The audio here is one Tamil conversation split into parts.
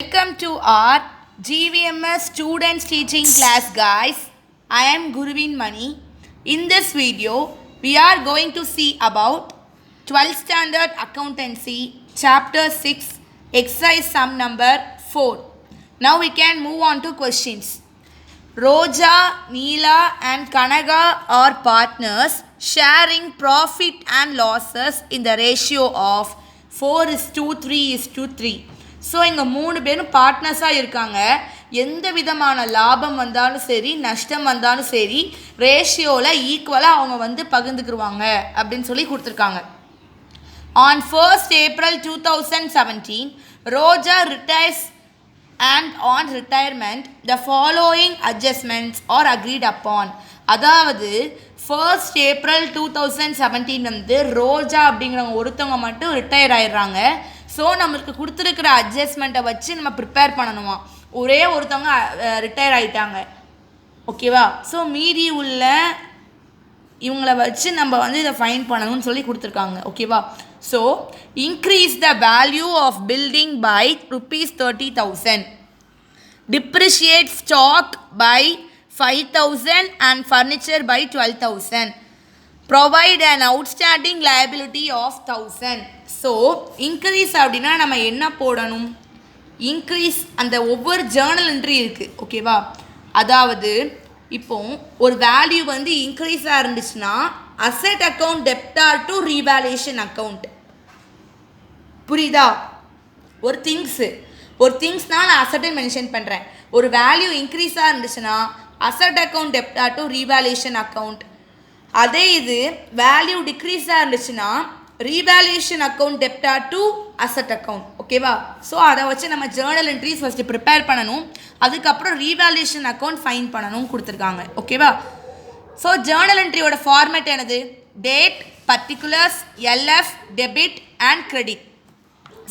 Welcome to our GVMS students teaching class, guys. I am Guruvin Mani. In this video we are going to see about 12th standard accountancy chapter 6 exercise sum number 4. Now we can move on to questions. Roja, Neela and Kanaga are partners sharing profit and losses in the ratio of 4:3:3. So இங்கே 3 பேரும் பார்ட்னர்ஸாக இருக்காங்க. எந்த விதமான லாபம் வந்தாலும் சரி நஷ்டம் வந்தாலும் சரி ரேஷியோவில் ஈக்குவலாக அவங்க பகிர்ந்துக்குருவாங்க அப்படின்னு சொல்லி கொடுத்துருக்காங்க. On 1st April 2017, Roja retires and on retirement the following adjustments are agreed upon. அதாவது 1st April 2017 ரோஜா அப்படிங்கிறவங்க ஒருத்தவங்க மட்டும் ரிட்டையர் ஆயிடுறாங்க. ஸோ நம்மளுக்கு கொடுத்துருக்கிற அட்ஜஸ்ட்மெண்ட்டை வச்சு நம்ம ப்ரிப்பேர் பண்ணணுமா. ஒரே ஒருத்தவங்க ரிட்டையர் ஆகிட்டாங்க, ஓகேவா. ஸோ மீதி உள்ள இவங்கள வச்சு நம்ம இதை ஃபைன் பண்ணணும்னு சொல்லி கொடுத்துருக்காங்க, ஓகேவா. So increase the value of building by ₹30,000, depreciate stock by 5,000 and furniture by 12,000, provide an outstanding liability of 1,000. So increase அப்படின்னா நம்ம என்ன போடணும், இன்க்ரீஸ் அந்த ஒவ்வொரு ஜேர்னல் என்ட்ரி இருக்குது, ஓகேவா. அதாவது இப்போ ஒரு வேல்யூ இன்க்ரீஸாக இருந்துச்சுன்னா asset account debtor to revaluation account, புரியுதா. ஒரு திங்ஸ்னால் நான் அசட்டை மென்ஷன் பண்ணுறேன். ஒரு வேல்யூ இன்க்ரீஸாக இருந்துச்சுன்னா asset account debtor to revaluation account. அதே இது வேல்யூ டிக்ரீஸாக இருந்துச்சுன்னா revaluation account debtor to asset account, ஓகேவா. ஸோ அதை வச்சு நம்ம ஜேர்னல் என்ட்ரிஸ் ஃபஸ்ட்டு ப்ரிப்பேர் பண்ணணும், அதுக்கப்புறம் ரீவேல்யூஷன் அக்கௌண்ட் ஃபைன் பண்ணணும் கொடுத்துருக்காங்க, ஓகேவா. ஸோ ஜேர்னல் என்ட்ரியோட ஃபார்மேட் என்னது, date, particulars, LF, debit and credit.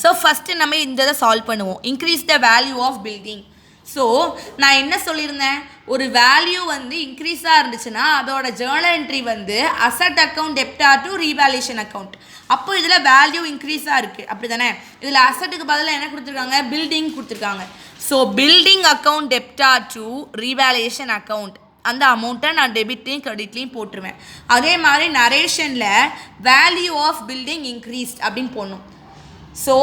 So first நம்ம இந்த இதை சால்வ் பண்ணுவோம். Increase the value of building. So நான் என்ன சொல்லியிருந்தேன், ஒரு வேல்யூ இன்க்ரீஸாக இருந்துச்சுன்னா அதோட journal entry asset account debtor to revaluation account. அப்போ இதில் வேல்யூ இன்க்ரீஸாக இருக்குது, அப்படி தானே. இதில் அசட்டுக்கு பதிலாக என்ன கொடுத்துருக்காங்க, பில்டிங் கொடுத்துருக்காங்க. So building account debtor to revaluation account, அந்த அமௌண்ட்டை நான் டெபிட்லையும் கிரெடிட்லையும் போட்டுருவேன். அதே மாதிரி நரேஷனில் வேல்யூ ஆஃப் பில்டிங் இன்க்ரீஸ்ட் அப்படின்னு போடணும். ஸோ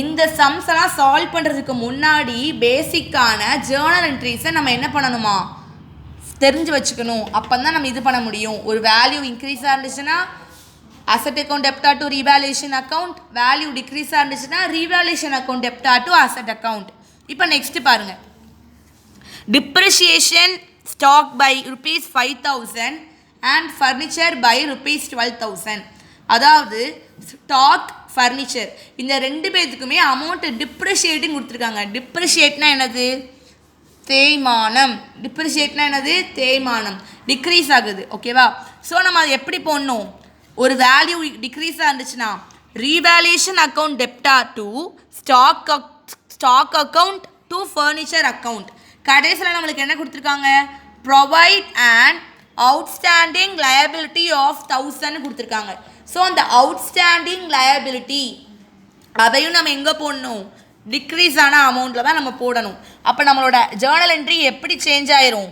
இந்த சம்ஸ் எல்லாம் சால்வ் பண்ணுறதுக்கு முன்னாடி பேசிக்கான ஜேர்னல் என்ட்ரிஸை நம்ம என்ன பண்ணணுமா, தெரிஞ்சு வச்சுக்கணும். அப்போ தான் நம்ம இது பண்ண முடியும். ஒரு வேல்யூ இன்க்ரீஸாக இருந்துச்சுன்னா asset account debtor to revaluation account, value டிக்ரீஸாக இருந்துச்சுன்னா revaluation account debtor to asset account. இப்போ நெக்ஸ்ட் பாருங்கள், depreciation stock by ₹5,000 and furniture by ₹12,000. அதாவது ஸ்டாக், ஃபர்னிச்சர் இந்த ரெண்டு பேர்த்துக்குமே அமௌண்ட்டு டிப்ரிஷியேட்டிங் கொடுத்துருக்காங்க. டிப்ரிஷியேட்னா என்னது, தேய்மானம். டிப்ரிஷியேட்னா என்னது, தேய்மானம், டிக்ரீஸ் ஆகுது, ஓகேவா. ஸோ நம்ம அதை எப்படி போடணும், ஒரு வேல்யூ டிக்ரீஸாக இருந்துச்சுன்னா revaluation account debtor to stock account to furniture account. கடைசியில் நம்மளுக்கு என்ன கொடுத்துருக்காங்க, provide and outstanding liability of 1,000 கொடுத்துருக்காங்க. ஸோ அந்த அவுட்ஸ்டாண்டிங் லயபிலிட்டி அதையும் நம்ம எங்கே போடணும், டிக்ரீஸ் ஆன அமௌண்ட்டில் தான் நம்ம போடணும். அப்போ நம்மளோட ஜேர்னல் என்ட்ரி எப்படி சேஞ்ச் ஆயிரும்,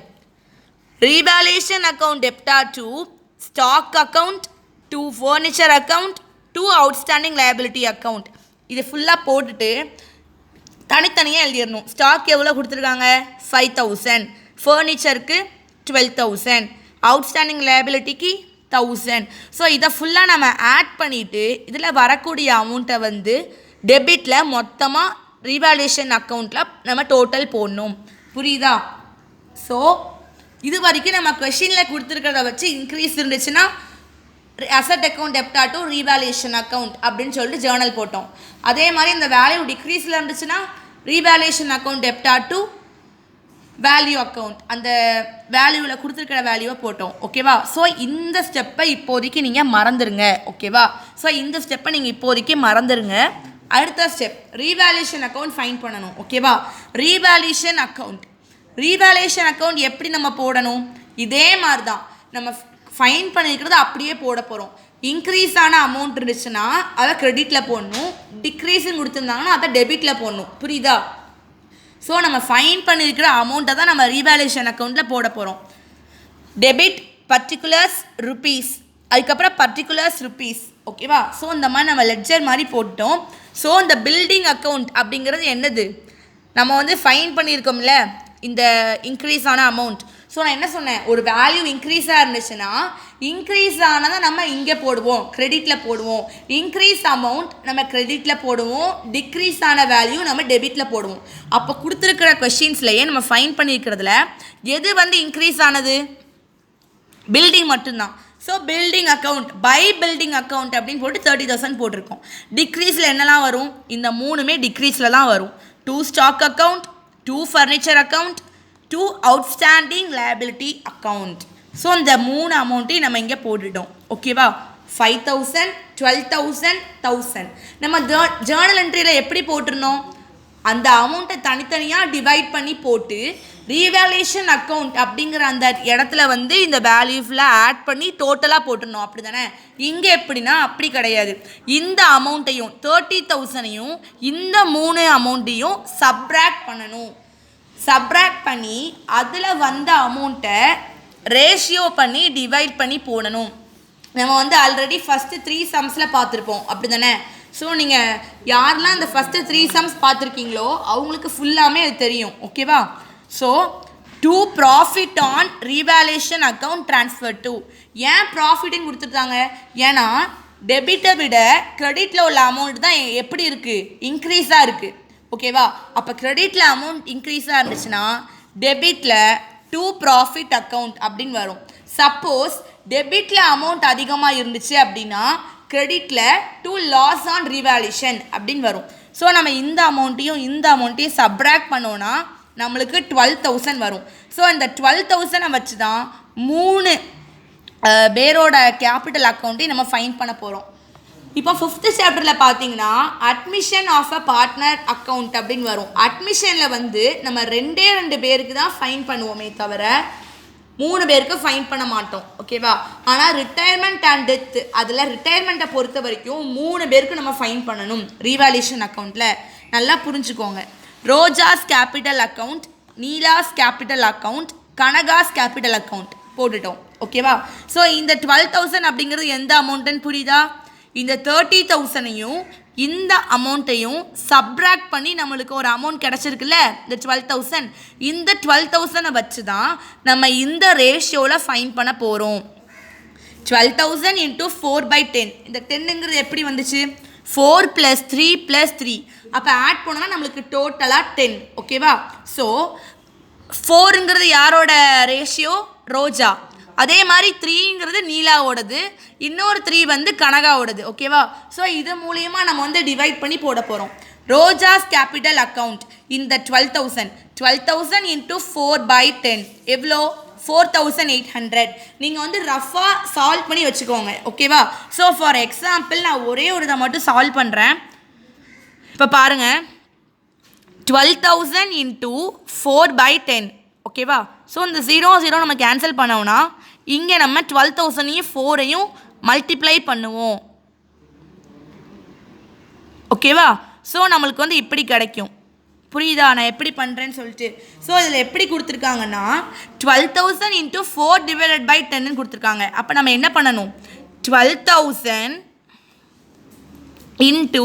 revaluation account debtor to stock account to furniture account to outstanding liability account. இது ஃபுல்லாக போட்டுட்டு தனித்தனியாக எழுதிடணும். ஸ்டாக் எவ்வளோ கொடுத்துருக்காங்க, 5,000, ஃபர்னிச்சருக்கு 12,000, அவுட்ஸ்டாண்டிங் லயபிலிட்டிக்கு 1,000. ஸோ இதை ஃபுல்லாக நம்ம ஆட் பண்ணிவிட்டு இதில் வரக்கூடிய அமௌண்ட்டை டெபிட்டில் மொத்தமாக ரீவேல்யூஷன் அக்கௌண்ட்டில் நம்ம டோட்டல் போடணும், புரியுதா. ஸோ இது வரைக்கும் நம்ம கொஷினில் கொடுத்துருக்கிறத வச்சு இன்க்ரீஸ் இருந்துச்சுன்னா asset account debtor to revaluation account அப்படின்னு சொல்லிட்டு ஜேர்னல் போட்டோம். அதே மாதிரி இந்த வேல்யூ டிக்ரீஸில் இருந்துச்சுன்னா revaluation account debtor to value account, அந்த வேல்யூவில் கொடுத்துருக்கிற வேல்யூவை போட்டோம், ஓகேவா. ஸோ இந்த ஸ்டெப்பை இப்போதைக்கு நீங்கள் மறந்துடுங்க, ஓகேவா. ஸோ இந்த ஸ்டெப்பை நீங்கள் இப்போதைக்கு மறந்துடுங்க. அடுத்த ஸ்டெப் ரீவேல்யூஷன் அக்கௌண்ட் ஃபைன் பண்ணணும், ஓகேவா. ரீவேல்யூஷன் அக்கௌண்ட் எப்படி நம்ம போடணும், இதே மாதிரி தான் நம்ம ஃபைன் பண்ணியிருக்கிறத அப்படியே போட போகிறோம். இன்க்ரீஸ் ஆன அமௌண்ட் இருந்துச்சுன்னா அதை கிரெடிட்டில் போடணும், டிக்ரீஸ்ன்னு கொடுத்துருந்தாங்கன்னா அதை டெபிட்டில் போடணும். புரியுதா? ஸோ நம்ம ஃபைன் பண்ணியிருக்கிற அமௌண்ட்டை தான் நம்ம ரீவேல்யூஷன் அக்கௌண்ட்டில் போட போகிறோம். டெபிட் பர்டிகுலர்ஸ் ருபீஸ், அதுக்கப்புறம் பர்டிகுலர்ஸ் ருபீஸ். ஓகேவா? ஸோ இந்த மாதிரி நம்ம லெட்ஜர் மாதிரி போட்டோம். ஸோ இந்த பில்டிங் அக்கௌண்ட் அப்படிங்கிறது என்னது? நம்ம வந்து ஃபைன் பண்ணியிருக்கோம்ல இந்த இன்க்ரீஸ் ஆன அமௌண்ட். ஸோ நான் என்ன சொன்னேன், ஒரு வேல்யூ இன்க்ரீஸாக இருந்துச்சுன்னா இன்க்ரீஸ் ஆனதை நம்ம இங்கே போடுவோம், கிரெடிட்டில் போடுவோம். இன்க்ரீஸ் அமௌண்ட் நம்ம கிரெடிட்டில் போடுவோம், டிக்ரீஸ் ஆன வேல்யூ நம்ம டெபிட்டில் போடுவோம். அப்போ கொடுத்துருக்கிற கொஷின்ஸ்லையே நம்ம ஃபைன் பண்ணியிருக்கிறதுல எது வந்து இன்க்ரீஸ் ஆனது? பில்டிங் மட்டும்தான். So building account by building account அப்படின்னு போட்டு 30,000 போட்டிருக்கோம். டிக்ரீஸில் என்னெல்லாம் வரும்? இந்த மூணுமே டிக்ரீஸில் தான் வரும். 2 stock account, 2 furniture account, 2 outstanding liability account. So இந்த 3 அமௌண்ட்டையும் நம்ம இங்கே போட்டுட்டோம். ஓகேவா? 5,000, 12,000, 1,000. நம்ம ஜேர்னல் என்ட்ரியில் எப்படி போட்டிருந்தோம்? அந்த அமௌண்ட்டை தனித்தனியாக டிவைட் பண்ணி போட்டு ரீவேல்யூஷன் அக்கௌண்ட் அப்படிங்கிற அந்த இடத்துல வந்து இந்த வேல்யூ ஃபுல்லாக ஆட் பண்ணி டோட்டலாக போட்டுருந்தோம். அப்படி தானே? இங்கே எப்படின்னா அப்படி கிடையாது. இந்த அமௌண்ட்டையும் 30,000ஐயும் இந்த 3 அமௌண்ட்டையும் சப்ராக்ட் பண்ணணும். சப்ராக்ட் பண்ணி அதில் வந்த அமௌண்ட்டை ரேஷியோ பண்ணி டிவைட் பண்ணி போடணும். நம்ம வந்து ஆல்ரெடி ஃபஸ்ட்டு 3 சம்ஸில் பார்த்துருப்போம். அப்படி தானே? ஸோ நீங்கள் யாரெல்லாம் இந்த ஃபஸ்ட்டு 3 சம்ஸ் பார்த்துருக்கீங்களோ அவங்களுக்கு ஃபுல்லாமே அது தெரியும். ஓகேவா? So to profit on revaluation account transfer to. ஏன் ப்ராஃபிட்னு கொடுத்துருக்காங்க? ஏன்னா டெபிட்டை விட கிரெடிட்டில் உள்ள அமௌண்ட் தான் எப்படி இருக்குது? இன்க்ரீஸாக இருக்குது. ஓகேவா? அப்போ கிரெடிட்டில் அமௌண்ட் இன்க்ரீஸாக இருந்துச்சுன்னா டெபிட்டில் டு ப்ராஃபிட் அக்கௌண்ட் அப்படின்னு வரும். சப்போஸ் டெபிட்டில் அமௌண்ட் அதிகமாக இருந்துச்சு அப்படின்னா கிரெடிட்டில் டு லாஸ் ஆன் ரீவேல்யூஷன் அப்படின்னு வரும். ஸோ நம்ம இந்த அமௌண்ட்டையும் சப்ராக்ட் பண்ணோன்னா நம்மளுக்கு 12,000 வரும். ஸோ இந்த 12,000 வச்சு தான் 3 பேரோட கேபிட்டல் அக்கௌண்ட்டையும் நம்ம ஃபைன் பண்ண போகிறோம். இப்போ 5th சாப்டரில் பார்த்தீங்கன்னா admission of a partner account அப்படின்னு வரும். அட்மிஷனில் வந்து நம்ம 2 பேருக்கு தான் ஃபைன் பண்ணுவோமே தவிர 3 பேருக்கு ஃபைன் பண்ண மாட்டோம். ஓகேவா? ஆனால் ரிட்டையர்மெண்ட் அண்ட் டெத் அதில் ரிட்டையர்மெண்ட்டை பொறுத்த வரைக்கும் 3 பேருக்கு நம்ம ஃபைன் பண்ணணும் ரீவேல்யூஷன் அக்கௌண்ட்டில். நல்லா புரிஞ்சுக்கோங்க. Roja's capital account, Neela's capital account, Kanaka's capital account போட்டுட்டோம். ஓகேவா? ஸோ இந்த 12,000 அப்படிங்கிறது எந்த அமௌண்ட்டுன்னு புரியுதா? இந்த 30,000ஐயும் இந்த அமௌண்ட்டையும் சப்ராக்ட் பண்ணி நம்மளுக்கு ஒரு அமௌண்ட் கிடச்சிருக்குல்ல இந்த 12,000. இந்த 12,000 வச்சு தான் நம்ம இந்த ரேஷியோவில் ஃபைன் பண்ண போகிறோம். 12,000 into 4/10. இந்த 10ங்கிறது எப்படி வந்துச்சு? 4 + 3 + 3. அப்போ ஆட் பண்ணோன்னா நம்மளுக்கு டோட்டலாக 10. ஓகேவா? ஸோ 4ங்கிறது யாரோட ரேஷியோ? ரோஜா. அதே மாதிரி 3ங்கிறது நீலாவோடது, இன்னொரு 3 வந்து கனகாவோடது. ஓகேவா? ஸோ இது மூலியமாக நம்ம வந்து டிவைட் பண்ணி போட போகிறோம். ரோஜாஸ் கேபிட்டல் அக்கௌண்ட் இந்த 12,000 into 4/10 எவ்வளோ? 4,800. நீங்கள் வந்து ரஃபாக சால்வ் பண்ணி வச்சுக்கோங்க. ஓகேவா? ஸோ ஃபார் எக்ஸாம்பிள் நான் ஒரே ஒரு இதை மட்டும் சால்வ் பண்ணுறேன். இப்போ பாருங்கள், 12,000 into 4/10. ஓகேவா? ஸோ இந்த 0 நம்ம கேன்சல் பண்ணோம்னா இங்கே நம்ம 12,000ஐயும் 4ஐயும் மல்டிப்ளை பண்ணுவோம். ஓகேவா? ஸோ நம்மளுக்கு வந்து இப்படி கிடைக்கும். புரியுதா நான் எப்படி பண்ணுறேன்னு சொல்லிட்டு? ஸோ இதில் எப்படி கொடுத்துருக்காங்கன்னா 12,000 into 4/10 கொடுத்துருக்காங்க. அப்போ நம்ம என்ன பண்ணணும்? 12,000 into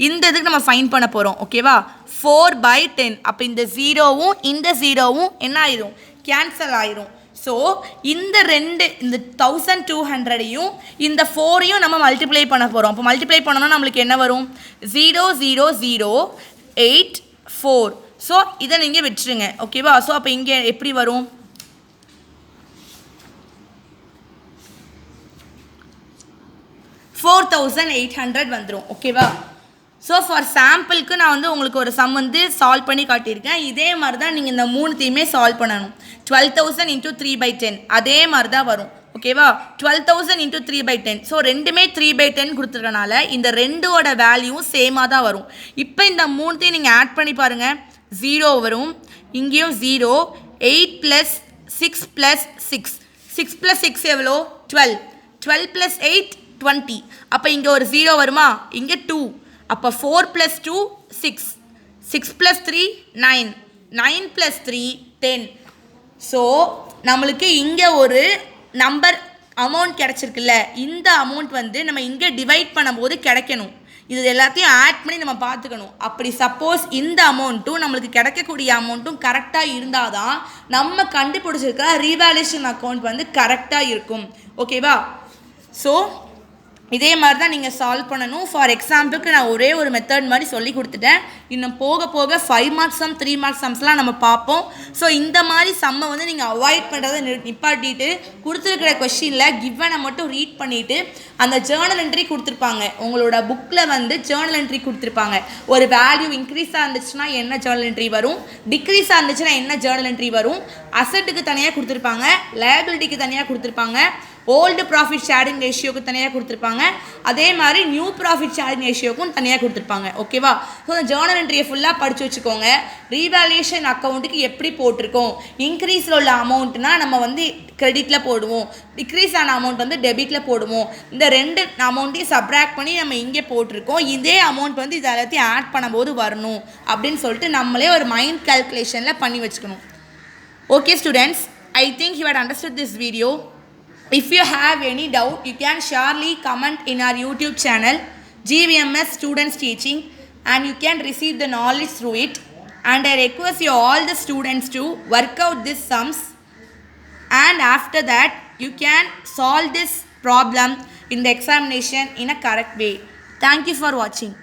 இந்த இதுக்கு நம்ம ஃபைன் பண்ண போகிறோம். ஓகேவா? 4/10. அப்போ இந்த 0வும் இந்த 0வும் என்ன ஆயிரும்? கேன்சல் ஆயிரும். ஸோ இந்த 1,200ஐயும் இந்த 4ஐயும் நம்ம மல்டிப்ளை பண்ண போகிறோம். அப்போ மல்டிப்ளை பண்ணோன்னா நம்மளுக்கு என்ன வரும்? 0,0,0,8,4. ஸோ இதை நீங்கள் வச்சுருங்க. ஓகேவா? ஸோ அப்போ இங்கே எப்படி வரும்? 4,800 வந்துடும். ஓகேவா? ஸோ ஃபார் சாம்பிளுக்கு நான் வந்து உங்களுக்கு ஒரு சம் வந்து சால்வ் பண்ணி காட்டியிருக்கேன். இதே மாதிரி தான் நீங்கள் இந்த 3த்தையுமே சால்வ் பண்ணணும். 12,000 into 3/10 அதே மாதிரி தான் வரும். ஓகேவா? 12,000 into 3/10. ஸோ ரெண்டுமே 3/10 கொடுத்துருக்கனால இந்த ரெண்டோட வேல்யூவும் சேமாக தான் வரும். இப்போ இந்த 3த்தையும் நீங்கள் ஆட் பண்ணி பாருங்கள். 0 வரும், இங்கேயும் 0. 8 + 6 + 6. 6 + 6 எவ்வளோ? 12. 12 + 8 20. அப்போ இங்கே ஒரு 0 வருமா, இங்கே 2. அப்போ 4 + 2 6, 6 + 3 9, 9 + 3 10. ஸோ நம்மளுக்கு இங்கே ஒரு நம்பர் அமௌண்ட் கிடச்சிருக்குல்ல, இந்த அமௌண்ட் வந்து நம்ம இங்கே டிவைட் பண்ணும்போது கிடைக்கணும். இது எல்லாத்தையும் ஆட் பண்ணி நம்ம பார்த்துக்கணும். அப்படி சப்போஸ் இந்த அமௌண்ட்டும் நம்மளுக்கு கிடைக்கக்கூடிய அமௌண்ட்டும் கரெக்டாக இருந்தால் தான் நம்ம கண்டுபிடிச்சிருக்கிற ரீவேல்யூஷன் அக்கௌண்ட் வந்து கரெக்டாக இருக்கும். ஓகேவா? ஸோ இதே மாதிரி தான் நீங்கள் சால்வ் பண்ணணும். ஃபார் எக்ஸாம்பிளுக்கு நான் ஒரே ஒரு மெத்தட் மாதிரி சொல்லி கொடுத்துட்டேன். இன்னும் போக போக 5 மார்க்ஸ் சம் 3 மார்க்ஸ் சம்ஸ்லாம் நம்ம பார்ப்போம். ஸோ இந்த மாதிரி சம்மை வந்து நீங்கள் அவாய்ட் பண்ணுறதை நிப்பாட்டிட்டு கொடுத்துருக்கிற கொஷினில் கிவனை மட்டும் ரீட் பண்ணிவிட்டு அந்த ஜேர்னல் என்ட்ரி கொடுத்துருப்பாங்க. உங்களோட புக்கில் வந்து ஜேர்னல் என்ட்ரி கொடுத்துருப்பாங்க. ஒரு வேல்யூ இன்க்ரீஸாக இருந்துச்சுன்னா என்ன ஜேர்னல் என்ட்ரி வரும், டிக்ரீஸாக இருந்துச்சுன்னா என்ன ஜேர்னல் என்ட்ரி வரும், அசட்டுக்கு தனியாக கொடுத்துருப்பாங்க, லைபிலிட்டிக்கு தனியாக கொடுத்துருப்பாங்க, ஓல்டு ப்ராஃபிட் ஷேரிங் ரேஷியோக்கு தனியாக கொடுத்துருப்பாங்க, அதே மாதிரி நியூ ப்ராஃபிட் ஷேரிங் ரேஷியோக்கும் தனியாக கொடுத்துருப்பாங்க. ஓகேவா? ஸோ அந்த ஜேர்னல் என்ட்ரியை ஃபுல்லாக படித்து வச்சுக்கோங்க. ரீவேல்யூஷன் அக்கௌண்ட்டுக்கு எப்படி போட்டிருக்கோம், இன்க்ரீஸில் உள்ள அமௌண்ட்னா நம்ம வந்து கிரெடிட்டில் போடுவோம், டிக்ரீஸ் ஆன அமௌண்ட் வந்து டெபிட்டில் போடுவோம். இந்த 2 அமௌண்ட்டையும் சப்ராக்ட் பண்ணி நம்ம இங்கே போட்டிருக்கோம். இதே அமௌண்ட் வந்து இது எல்லாத்தையும் ஆட் பண்ணும்போது வரணும் அப்படின்னு சொல்லிட்டு நம்மளே ஒரு மைண்ட் கால்குலேஷனில் பண்ணி வச்சுக்கணும். Okay students, I think you had understood this video. If you have any doubt, you can surely comment in our YouTube channel GVMS Students Teaching, and you can receive the knowledge through it. And I request you all the students to work out these sums, and after that you can solve this problem in the examination in a correct way. Thank you for watching.